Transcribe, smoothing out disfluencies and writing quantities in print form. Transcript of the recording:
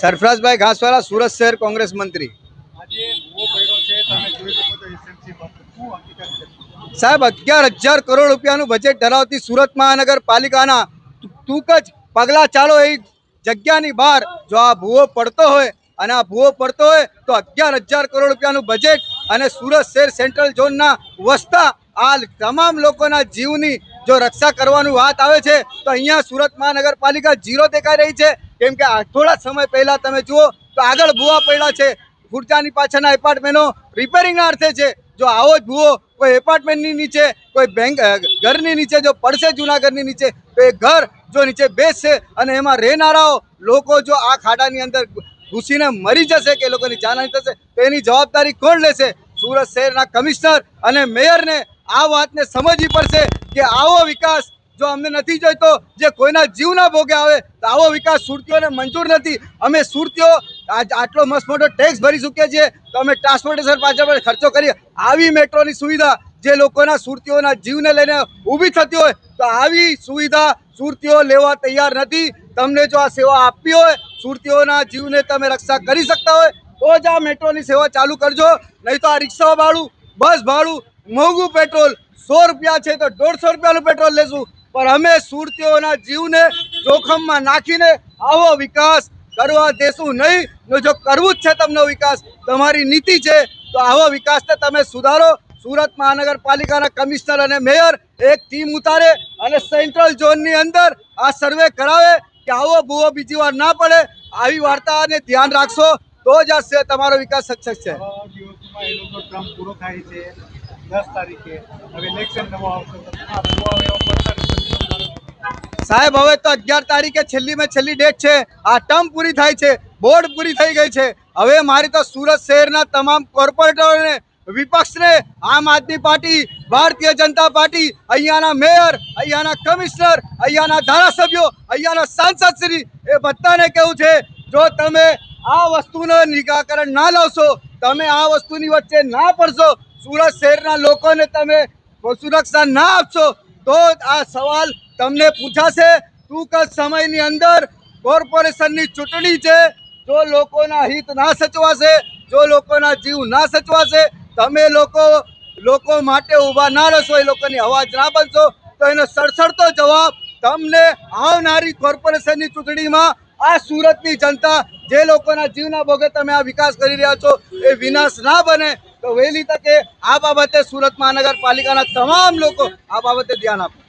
સરફરાજભાઈ ઘાસવાલા, સુરત શહેર કોંગ્રેસ મંત્રી। સાહેબ, 11,000 કરોડ રૂપિયાનું બજેટ ધરાવતી સુરત મહાનગરપાલિકાના ટૂંક જ પગલા ચાલો એ જગ્યાની બહાર જો આ ભૂવો પડતો હોય અને આ ભૂવો પડતો હોય તો 11,000 કરોડ રૂપિયાનું બજેટ અને સુરત શહેર સેન્ટ્રલ ઝોનના વસતા આ તમામ લોકોના જીવની જો રક્ષા કરવાની વાત આવે છે તો અહીંયા સુરત મહાનગરપાલિકા ઝીરો દેખાઈ રહી છે। કેમ કે થોડા સમય પહેલા તમે જુઓ તો આગળ ભૂવા પડ્યા છે, ખુરચાની પાછળના એપાર્ટમેન્ટો રિપેરિંગના અર્થે છે। જો આવો જ ભૂવો કોઈ એપાર્ટમેન્ટની નીચે, કોઈ બેંક ઘરની નીચે જો પડશે, જૂના ઘરની નીચે, તો એ ઘર જો નીચે બેસશે અને એમાં રહેનારાઓ લોકો જો આ ખાડાની અંદર ઘૂસીને મરી જશે કે લોકોની જાનહાનિ થશે તો એની જવાબદારી કોણ લેશે? સુરત શહેરના કમિશનર અને મેયરને આ વાતને સમજવી પડશે કે આવો વિકાસ જો અમને નથી જોઈતો, જે કોઈના જીવના ભોગે આવે તો આવો વિકાસ સુરતીઓને મંજૂર નથી। અમે સુરતીઓ આટલો મસ્ત મોટો ટેક્સ ભરી ચૂકીએ છીએ તો અમે ટ્રાન્સપોર્ટેશન પાછળ ખર્ચો કરીએ। આવી મેટ્રોની સુવિધા જે લોકોના સુરતીઓના જીવને લઈને ઊભી થતી હોય તો આવી સુવિધા સુરતીઓ લેવા તૈયાર નથી। તમને જો આ સેવા આપવી હોય, સુરતીઓના જીવને તમે રક્ષા કરી શકતા હોય તો જ આ મેટ્રોની સેવા ચાલુ કરજો, નહીં તો આ રિક્ષા ભાડું, બસ ભાડું, મોંઘું પેટ્રોલ 100 રૂપિયા છે તો 150 રૂપિયાનું પેટ્રોલ લેશું, પણ અમે સુરતીઓના જીવને જોખમમાં નાખીને આવો વિકાસ કરવા દેશું નહીં। જો કરવું જ છે તમને વિકાસ, તમારી નીતિ છે તો આવો વિકાસને તમે સુધારો। સુરત મહાનગરપાલિકાના કમિશનર અને મેયર એક ટીમ ઉતારે અને સેન્ટ્રલ ઝોનની અંદર આ સર્વે કરાવે કે આવો ભૂવો બીજી વાર ના પડે। આવી વાર્તાને ધ્યાન રાખશો તો જ આ તમારો વિકાસ સક્સેસ છે। 10 તારીખે હવે ઇલેક્શન નવો આવશે। સાહેબ, હવે તો 11 તારીખે છેલ્લી ડેટ છે, આ ટર્મ પૂરી થાય છે, બોર્ડ પૂરી થઈ ગઈ છે। હવે મારી તો સુરત શહેરના તમામ કોર્પોરેટરોને, વિપક્ષને, આમ આદમી પાર્ટી, ભારતીય જનતા પાર્ટી, અહીંયાના મેયર, અહીંયાના કમિશનર, અહીંયાના ધારાસભ્યો, અહીંયાના સાંસદશ્રી એ બધાને કહેવું છે, જો તમે આ વસ્તુનું નિરાકરણ ના લાવશો, તમે આ વસ્તુની વચ્ચે ના પડશો, સુરત શહેરના લોકોને તમે સુરક્ષા ના આપશો તો આ સવાલ તમને પૂછાશે। ટૂંક જ સમયની અંદર કોર્પોરેશનની ચૂંટણી છે, જો લોકોના હિત ના સચવાશે, જો લોકોના જીવ ના સચવાશે, તમે લોકો માટે ઊભા ના રહેશો, એ લોકોની અવાજ ના બનશો તો એનો સડસડતો જવાબ તમને આવનારી કોર્પોરેશનની ચૂંટણીમાં આ સુરતની જનતા, જે લોકોના જીવના ભોગે તમે આ વિકાસ કરી રહ્યા છો એ વિનાશ ના બને તો વહેલી તકે આ બાબતે સુરત મહાનગરપાલિકાના તમામ લોકો આ બાબતે ધ્યાન આપે।